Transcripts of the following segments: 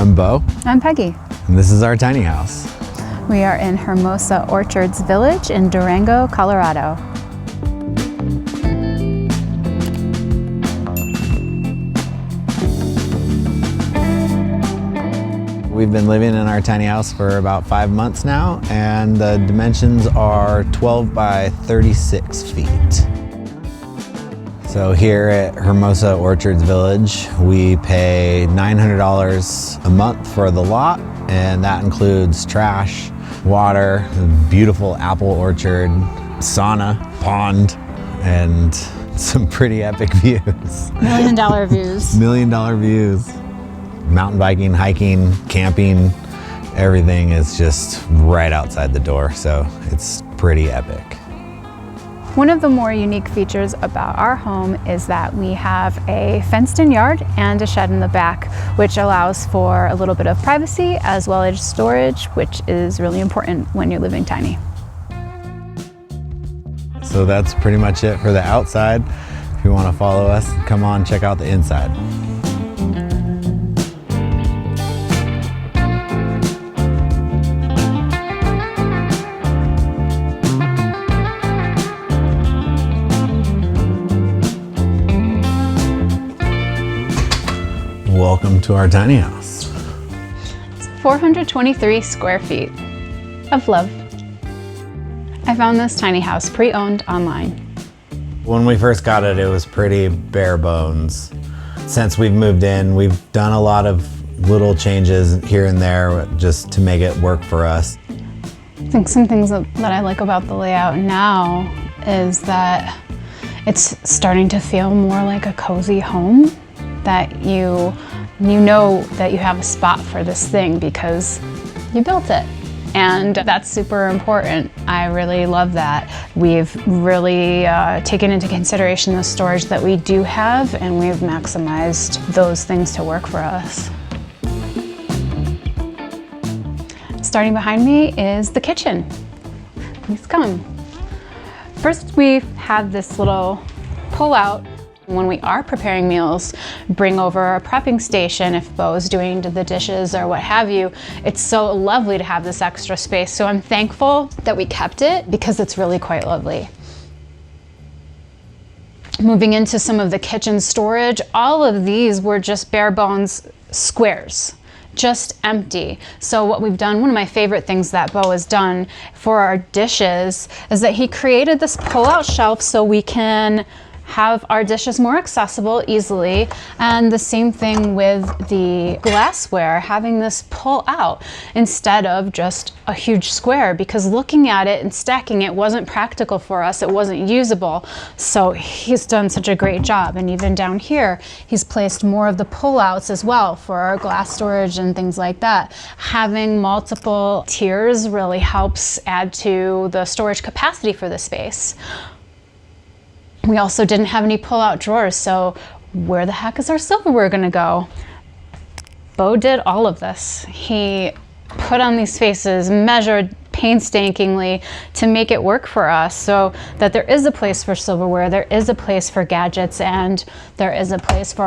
I'm Bo. I'm Peggy. And this is our tiny house. We are in Hermosa Orchards Village in Durango, Colorado. We've been living in our tiny house for about 5 months now, and the dimensions are 12 by 36 feet. So here at Hermosa Orchards Village, we pay $900 a month for the lot, and that includes trash, water, a beautiful apple orchard, sauna, pond, and some pretty epic views. $1 million views. $1 million views. Mountain biking, hiking, camping, everything is just right outside the door, so it's pretty epic. One of the more unique features about our home is that we have a fenced-in yard and a shed in the back, which allows for a little bit of privacy as well as storage, which is really important when you're living tiny. So that's pretty much it for the outside. If you want to follow us, come on, check out the inside. Welcome to our tiny house. It's 423 square feet of love. I found this tiny house pre-owned online. When we first got it, it was pretty bare bones. Since we've moved in, we've done a lot of little changes here and there just to make it work for us. I think some things that I like about the layout now is that it's starting to feel more like a cozy home, that you know that you have a spot for this thing because you built it. And that's super important. I really love that. We've really taken into consideration the storage that we do have, and we've maximized those things to work for us. Starting behind me is the kitchen. Please come. First, we have this little pull-out. When we are preparing meals, bring over a prepping station if Bo is doing the dishes or what have you. It's so lovely to have this extra space, so I'm thankful that we kept it because it's really quite lovely. Moving into some of the kitchen storage, all of these were just bare bones squares, just empty. So what we've done, one of my favorite things that Bo has done for our dishes is that he created this pull-out shelf so we can have our dishes more accessible easily, and the same thing with the glassware, having this pull out instead of just a huge square, because looking at it and stacking it wasn't practical for us, it wasn't usable. So he's done such a great job, and even down here he's placed more of the pull-outs as well for our glass storage and things like that. Having multiple tiers really helps add to the storage capacity for the space. We also didn't have any pull-out drawers, so where the heck is our silverware gonna go? Bo did all of this. He put on these faces, measured painstakingly to make it work for us so that there is a place for silverware, there is a place for gadgets, and there is a place for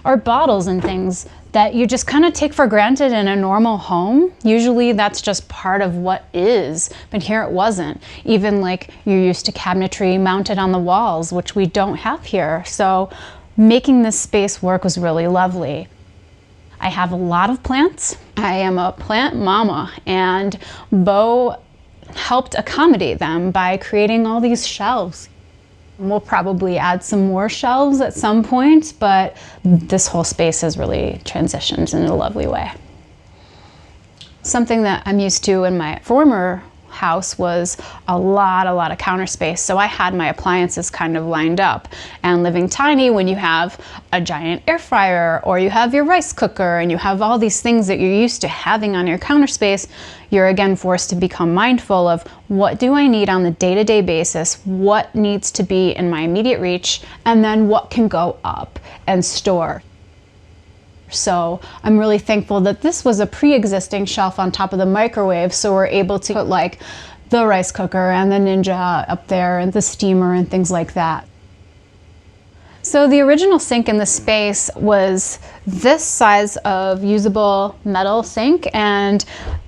our bottles and things that you just kind of take for granted in a normal home. Usually that's just part of what is, but here it wasn't. Even like you're used to cabinetry mounted on the walls, which we don't have here. So making this space work was really lovely. I have a lot of plants. I am a plant mama, and Bo helped accommodate them by creating all these shelves. We'll probably add some more shelves at some point, but this whole space has really transitioned in a lovely way. Something that I'm used to in my former house was a lot of counter space. So I had my appliances kind of lined up. And living tiny, when you have a giant air fryer or you have your rice cooker and you have all these things that you're used to having on your counter space, you're again forced to become mindful of what do I need on the day-to-day basis, what needs to be in my immediate reach, and then what can go up and store. So I'm really thankful that this was a pre-existing shelf on top of the microwave, so we're able to put like the rice cooker and the Ninja up there and the steamer and things like that. So the original sink in the space was this size of usable metal sink and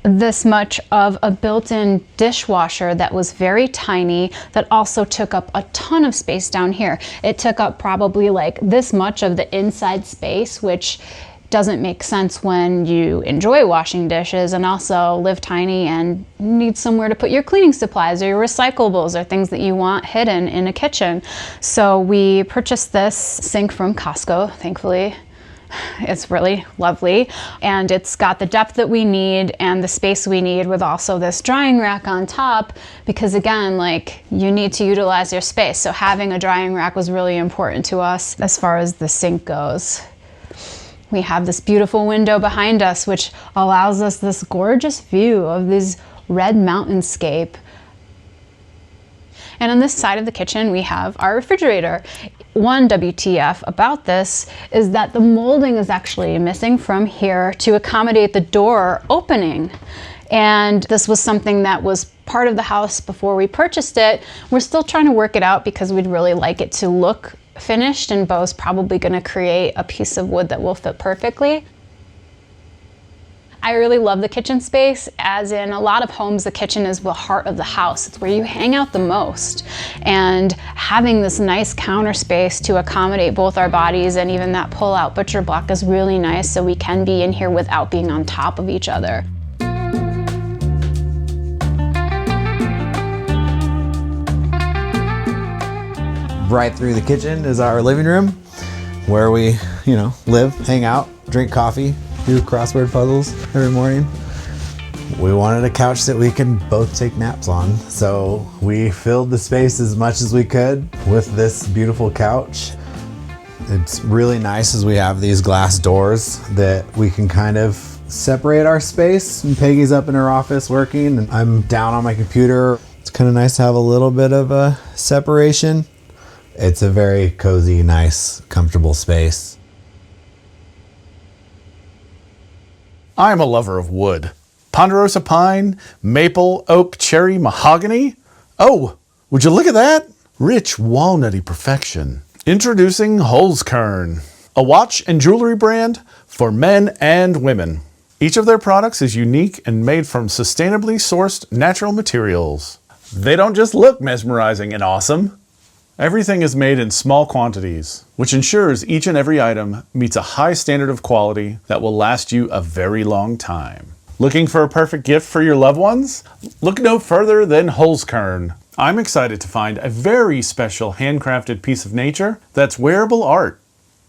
this much of a built-in dishwasher that was very tiny that also took up a ton of space down here. It took up probably like this much of the inside space, which doesn't make sense when you enjoy washing dishes and also live tiny and need somewhere to put your cleaning supplies or your recyclables or things that you want hidden in a kitchen. So we purchased this sink from Costco, thankfully. It's really lovely, and it's got the depth that we need and the space we need, with also this drying rack on top, because again, like, you need to utilize your space. So having a drying rack was really important to us as far as the sink goes. We have this beautiful window behind us, which allows us this gorgeous view of this red mountainscape. And on this side of the kitchen, we have our refrigerator. One WTF about this is that the molding is actually missing from here to accommodate the door opening. And this was something that was part of the house before we purchased it. We're still trying to work it out because we'd really like it to look finished, and Beau's probably going to create a piece of wood that will fit perfectly. I really love the kitchen space, as in a lot of homes the kitchen is the heart of the house. It's where you hang out the most, and having this nice counter space to accommodate both our bodies and even that pull-out butcher block is really nice, so we can be in here without being on top of each other. Right through the kitchen is our living room, where we, live, hang out, drink coffee, do crossword puzzles every morning. We wanted a couch that we can both take naps on, so we filled the space as much as we could with this beautiful couch. It's really nice as we have these glass doors that we can kind of separate our space. And Peggy's up in her office working, and I'm down on my computer. It's kind of nice to have a little bit of a separation. It's a very cozy, nice, comfortable space. I'm a lover of wood. Ponderosa pine, maple, oak, cherry, mahogany. Oh, would you look at that? Rich, walnutty perfection. Introducing Holzkern, a watch and jewelry brand for men and women. Each of their products is unique and made from sustainably sourced natural materials. They don't just look mesmerizing and awesome. Everything is made in small quantities, which ensures each and every item meets a high standard of quality that will last you a very long time. Looking for a perfect gift for your loved ones? Look no further than Holzkern. I'm excited to find a very special handcrafted piece of nature that's wearable art.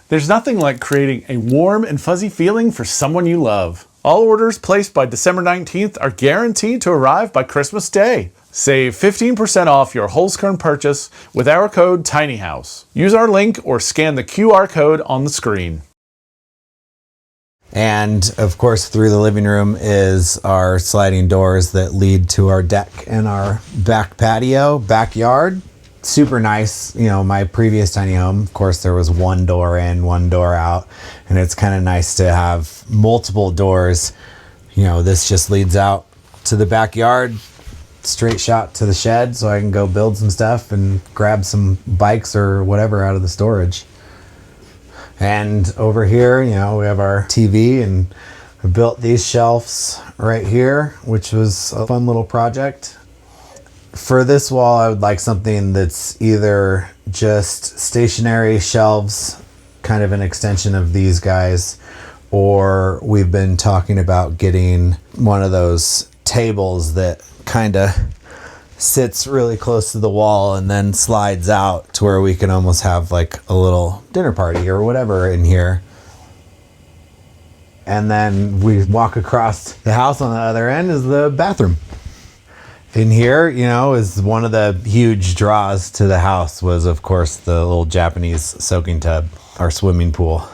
There's nothing like creating a warm and fuzzy feeling for someone you love. All orders placed by December 19th are guaranteed to arrive by Christmas Day. Save 15% off your Holzkern purchase with our code TINYHOUSE. Use our link or scan the QR code on the screen. And of course, through the living room is our sliding doors that lead to our deck and our back patio, backyard. Super nice. My previous tiny home, of course, there was one door in, one door out, and it's kind of nice to have multiple doors. This just leads out to the backyard, straight shot to the shed, so I can go build some stuff and grab some bikes or whatever out of the storage. And over here, we have our TV, and I built these shelves right here, which was a fun little project. For this wall, I would like something that's either just stationary shelves, kind of an extension of these guys, or we've been talking about getting one of those tables that kind of sits really close to the wall and then slides out to where we can almost have like a little dinner party or whatever in here. And then we walk across the house. On the other end is the bathroom. In here, is one of the huge draws to the house was, of course, the little Japanese soaking tub, our swimming pool.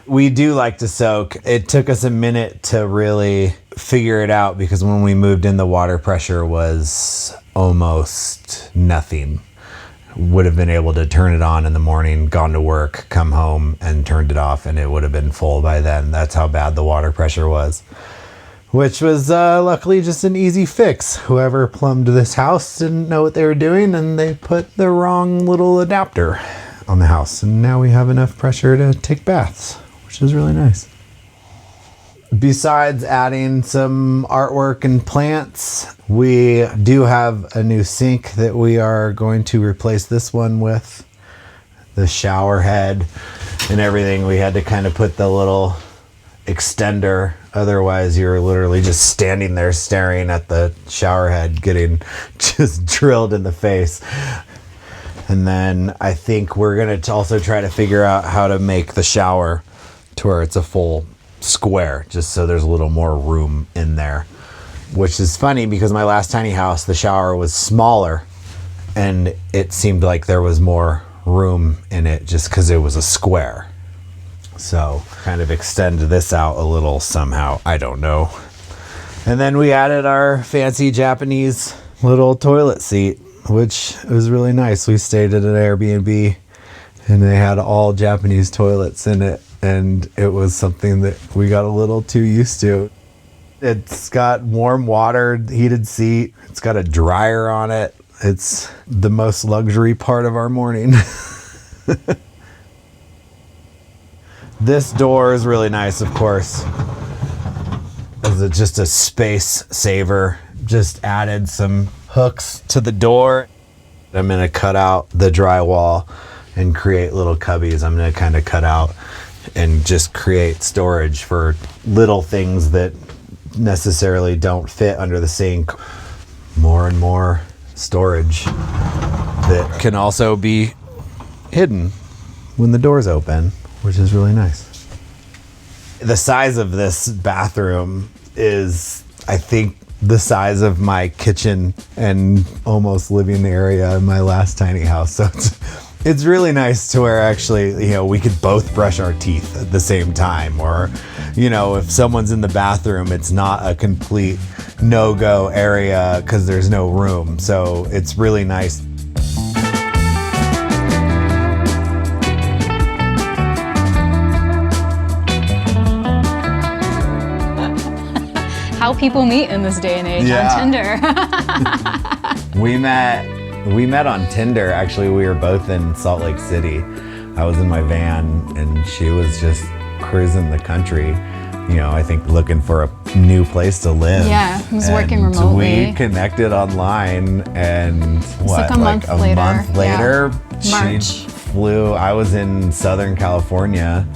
We do like to soak. It took us a minute to really figure it out because when we moved in, the water pressure was almost nothing. Would have been able to turn it on in the morning, gone to work, come home, and turned it off, and it would have been full by then. That's how bad the water pressure was. Which was luckily just an easy fix. Whoever plumbed this house didn't know what they were doing, and they put the wrong little adapter on the house. And now we have enough pressure to take baths, which is really nice. Besides adding some artwork and plants, we do have a new sink that we are going to replace this one with. The shower head and everything, we had to kind of put the little extender, otherwise you're literally just standing there staring at the shower head getting just drilled in the face. And then I think we're gonna also try to figure out how to make the shower to where it's a full square, just so there's a little more room in there, which is funny because my last tiny house, the shower was smaller and it seemed like there was more room in it just because it was a square. So kind of extend this out a little somehow, I don't know. And then we added our fancy Japanese little toilet seat, which was really nice. We stayed at an Airbnb and they had all Japanese toilets in it, and it was something that we got a little too used to. It's got warm water, heated seat, it's got a dryer on it. It's the most luxury part of our morning. This door is really nice, of course. It's just a space saver. Just added some hooks to the door. I'm gonna cut out the drywall and create little cubbies. I'm gonna kind of cut out and just create storage for little things that necessarily don't fit under the sink. More and more storage that can also be hidden when the door's open, which is really nice. The size of this bathroom is, I think, the size of my kitchen and almost living area in my last tiny house. So it's really nice to where actually, you know, we could both brush our teeth at the same time, or, you know, if someone's in the bathroom, it's not a complete no-go area because there's no room. So it's really nice. How people meet in this day and age on Tinder. We met on Tinder. Actually, we were both in Salt Lake City. I was in my van and she was just cruising the country, you know, I think looking for a new place to live. Yeah, I was working remotely. We connected online, and like a month later, she flew. I was in Southern California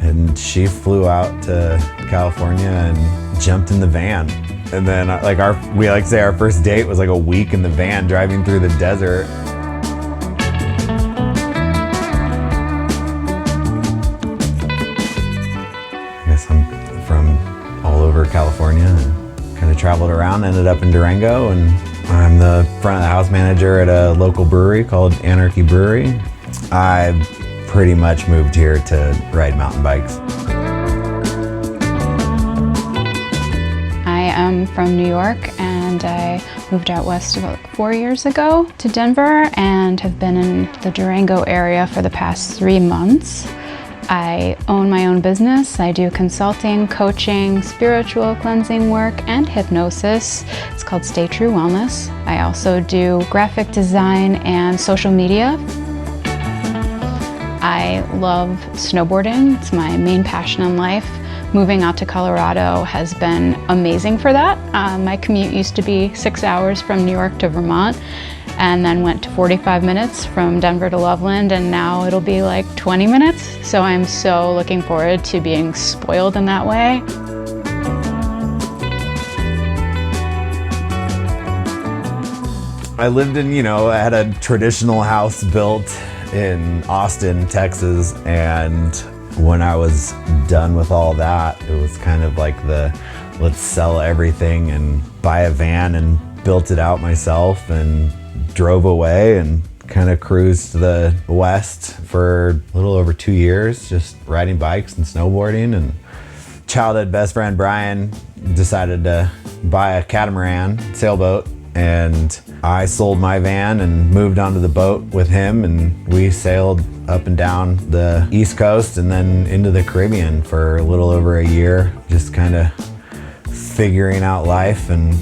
and she flew out to California and jumped in the van. And then we like to say our first date was like a week in the van driving through the desert. I guess I'm from all over California and kind of traveled around, ended up in Durango, and I'm the front of the house manager at a local brewery called Anarchy Brewery. I pretty much moved here to ride mountain bikes. I am from New York and I moved out west about 4 years ago to Denver and have been in the Durango area for the past 3 months. I own my own business. I do consulting, coaching, spiritual cleansing work, and hypnosis. It's called Stay True Wellness. I also do graphic design and social media. I love snowboarding. It's my main passion in life. Moving out to Colorado has been amazing for that. My commute used to be 6 hours from New York to Vermont, and then went to 45 minutes from Denver to Loveland, and now it'll be like 20 minutes. So I'm so looking forward to being spoiled in that way. I lived in, I had a traditional house built in Austin, Texas, and when I was done with all that, it was kind of like let's sell everything and buy a van, and built it out myself and drove away and kind of cruised to the west for a little over 2 years, just riding bikes and snowboarding. And childhood best friend Brian decided to buy a catamaran sailboat, and I sold my van and moved onto the boat with him, and we sailed up and down the East Coast and then into the Caribbean for a little over a year, just kind of figuring out life and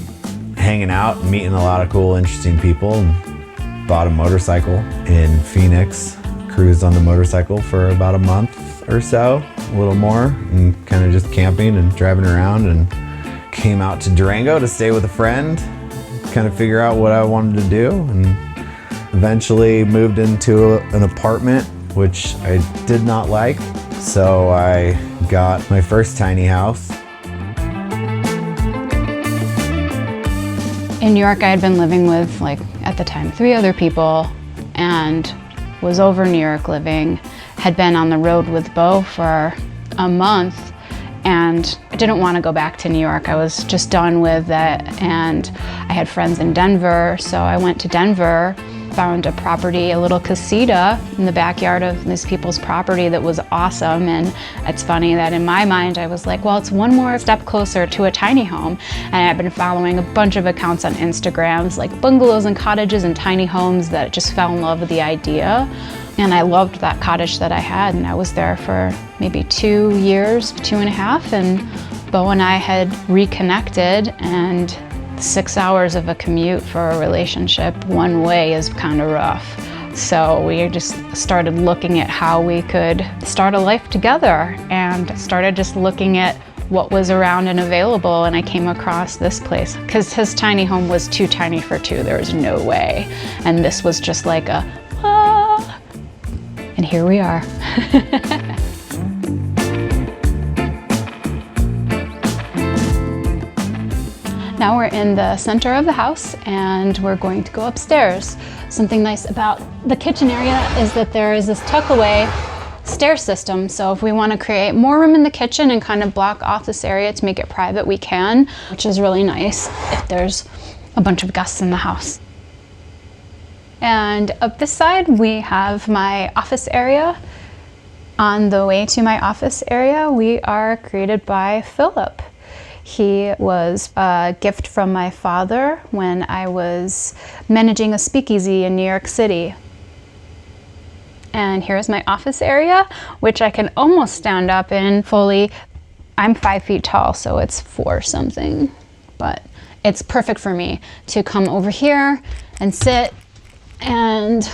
hanging out and meeting a lot of cool, interesting people. And bought a motorcycle in Phoenix cruised on the motorcycle for about a month or so, a little more, and kind of just camping and driving around, and came out to Durango to stay with a friend, kind of figure out what I wanted to do, and eventually moved into an apartment, which I did not like. So I got my first tiny house. In New York, I had been living with, like, at the time, 3 other people, and was over New York living, had been on the road with Bo for a month, and I didn't want to go back to New York. I was just done with it, and I had friends in Denver, so I went to Denver, found a property, a little casita in the backyard of these people's property that was awesome. And it's funny that in my mind I was like, well, it's one more step closer to a tiny home. And I've been following a bunch of accounts on Instagrams, like bungalows and cottages and tiny homes, that just fell in love with the idea. And I loved that cottage that I had, and I was there for maybe 2 years, 2.5, and Bo and I had reconnected, and 6 hours of a commute for a relationship one way is kind of rough. So we just started looking at how we could start a life together, and started just looking at what was around and available, and I came across this place because his tiny home was too tiny for 2. There was no way. And this was just like a, and here we are. Now we're in the center of the house, and we're going to go upstairs. Something nice about the kitchen area is that there is this tuck-away stair system. So if we want to create more room in the kitchen and kind of block off this area to make it private, we can, which is really nice if there's a bunch of guests in the house. And up this side, we have my office area. On the way to my office area, we are greeted by Philip. He was a gift from my father when I was managing a speakeasy in New York City. And here's my office area, which I can almost stand up in fully. I'm 5 feet tall, so it's 4 something, but it's perfect for me to come over here and sit and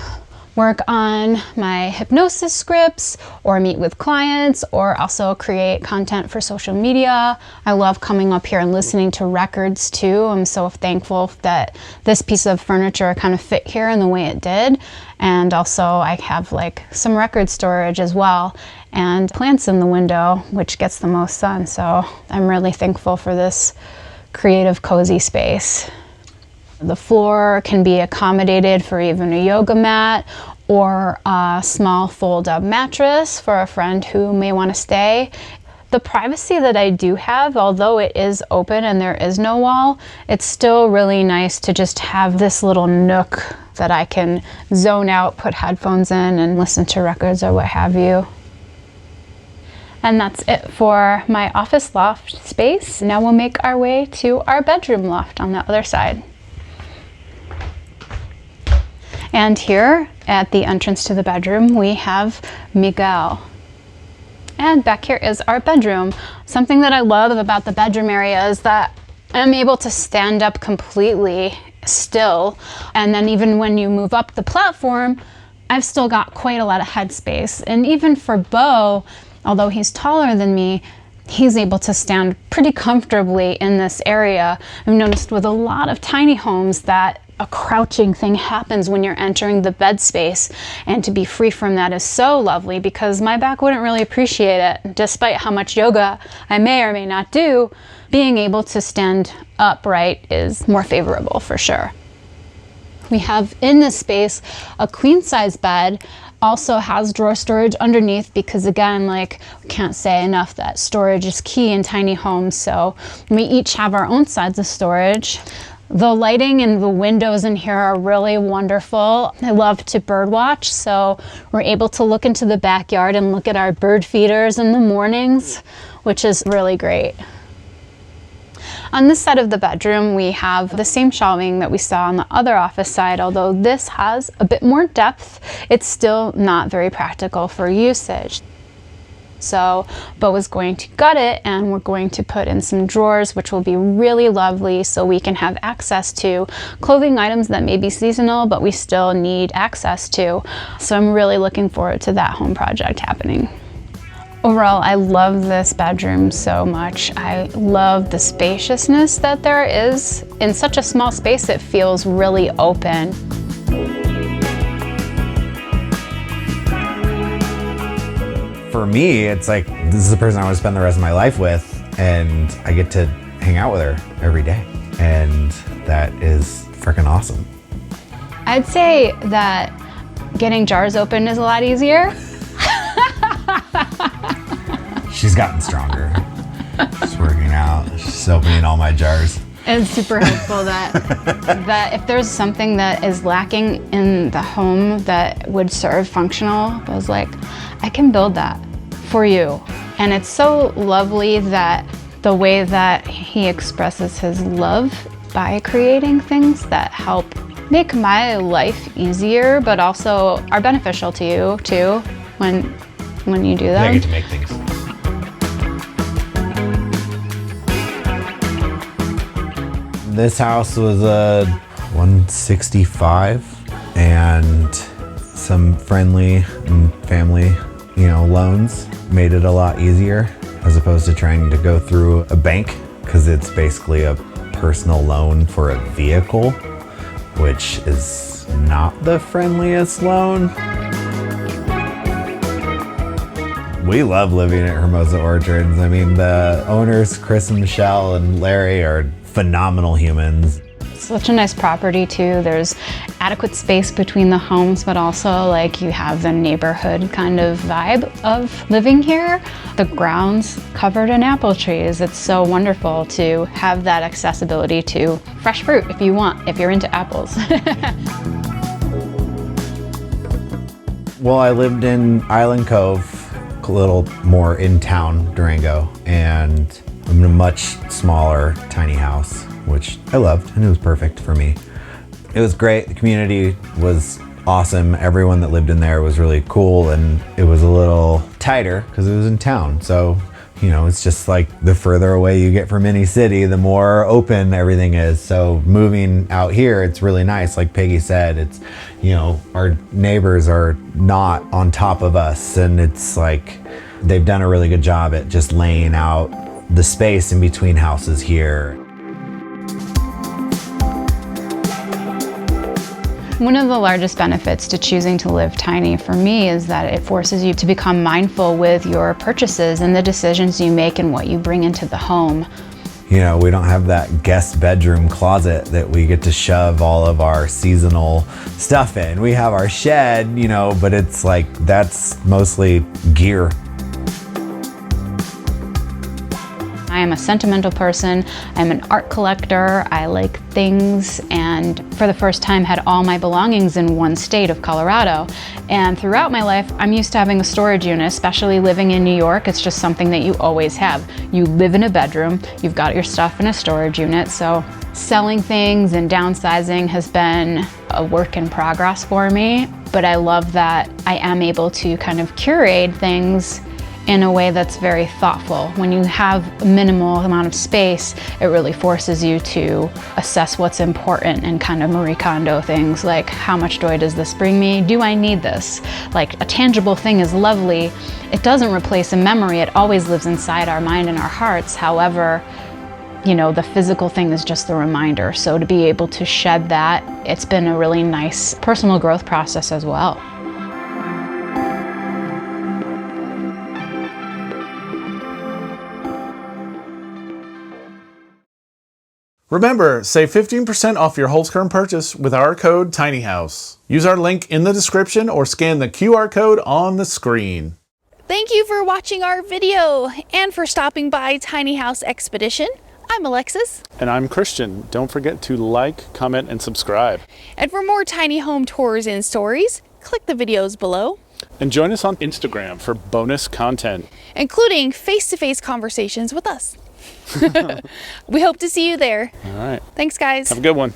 work on my hypnosis scripts, or meet with clients, or also create content for social media. I love coming up here and listening to records too. I'm so thankful that this piece of furniture kind of fit here in the way it did. And also I have like some record storage as well, and plants in the window, which gets the most sun. So I'm really thankful for this creative, cozy space. The floor can be accommodated for even a yoga mat or a small fold-up mattress for a friend who may want to stay. The privacy that I do have, although it is open and there is no wall, it's still really nice to just have this little nook that I can zone out, put headphones in, and listen to records or what have you. And that's it for my office loft space. Now we'll make our way to our bedroom loft on the other side. And here at the entrance to the bedroom, we have Miguel. And back here is our bedroom. Something that I love about the bedroom area is that I'm able to stand up completely still. And then even when you move up the platform, I've still got quite a lot of headspace. And even for Bo, although he's taller than me, he's able to stand pretty comfortably in this area. I've noticed with a lot of tiny homes that a crouching thing happens when you're entering the bed space, and to be free from that is so lovely, because my back wouldn't really appreciate it. Despite how much yoga I may or may not do, being able to stand upright is more favorable for sure. We have in this space a queen size bed, also has drawer storage underneath, because again, like, we can't say enough that storage is key in tiny homes. So we each have our own sides of storage. The lighting and the windows in here are really wonderful. I love to bird watch, so we're able to look into the backyard and look at our bird feeders in the mornings, which is really great. On this side of the bedroom, we have the same shelving that we saw on the other office side, although this has a bit more depth. It's still not very practical for usage. So Bo is going to gut it, and we're going to put in some drawers, which will be really lovely, so we can have access to clothing items that may be seasonal, but we still need access to. So I'm really looking forward to that home project happening. Overall, I love this bedroom so much. I love the spaciousness that there is. In such a small space, it feels really open. For me, it's like, this is the person I want to spend the rest of my life with, and I get to hang out with her every day. And that is freaking awesome. I'd say that getting jars open is a lot easier. She's gotten stronger. She's working out. She's opening all my jars. It's super helpful that if there's something that is lacking in the home that would serve functional, I was like, I can build that for you. And it's so lovely that the way that he expresses his love by creating things that help make my life easier, but also are beneficial to you too when you do them. Yeah, I get to make things. This house was a 165, and some friendly and family, loans made it a lot easier, as opposed to trying to go through a bank, because it's basically a personal loan for a vehicle, which is not the friendliest loan. We love living at Hermosa Orchards. I mean, the owners, Chris and Michelle and Larry, are phenomenal humans. Such a nice property too. There's adequate space between the homes, but also like you have the neighborhood kind of vibe of living here. The grounds covered in apple trees. It's so wonderful to have that accessibility to fresh fruit if you want, if you're into apples. Well, I lived in Island Cove, a little more in town, Durango, and I'm in a much smaller, tiny house, which I loved, and it was perfect for me. It was great. The community was awesome. Everyone that lived in there was really cool, and it was a little tighter because it was in town. So, it's just like the further away you get from any city, the more open everything is. So moving out here, it's really nice. Like Peggy said, it's, our neighbors are not on top of us, and it's like they've done a really good job at just laying out the space in between houses here. One of the largest benefits to choosing to live tiny for me is that it forces you to become mindful with your purchases and the decisions you make and what you bring into the home. We don't have that guest bedroom closet that we get to shove all of our seasonal stuff in. We have our shed, but it's like, that's mostly gear. I am a sentimental person. I'm an art collector. I like things, and for the first time had all my belongings in one state of Colorado. And throughout my life, I'm used to having a storage unit, especially living in New York. It's just something that you always have. You live in a bedroom, you've got your stuff in a storage unit. So selling things and downsizing has been a work in progress for me, but I love that I am able to kind of curate things in a way that's very thoughtful. When you have a minimal amount of space, it really forces you to assess what's important and kind of Marie Kondo things like, how much joy does this bring me? Do I need this? Like, a tangible thing is lovely. It doesn't replace a memory. It always lives inside our mind and our hearts. However, the physical thing is just the reminder. So to be able to shed that, it's been a really nice personal growth process as well. Remember, save 15% off your Holzkern purchase with our code TINYHOUSE. Use our link in the description or scan the QR code on the screen. Thank you for watching our video and for stopping by Tiny House Expedition. I'm Alexis. And I'm Christian. Don't forget to like, comment, and subscribe. And for more tiny home tours and stories, click the videos below. And join us on Instagram for bonus content, including face-to-face conversations with us. We hope to see you there. All right. Thanks, guys. Have a good one.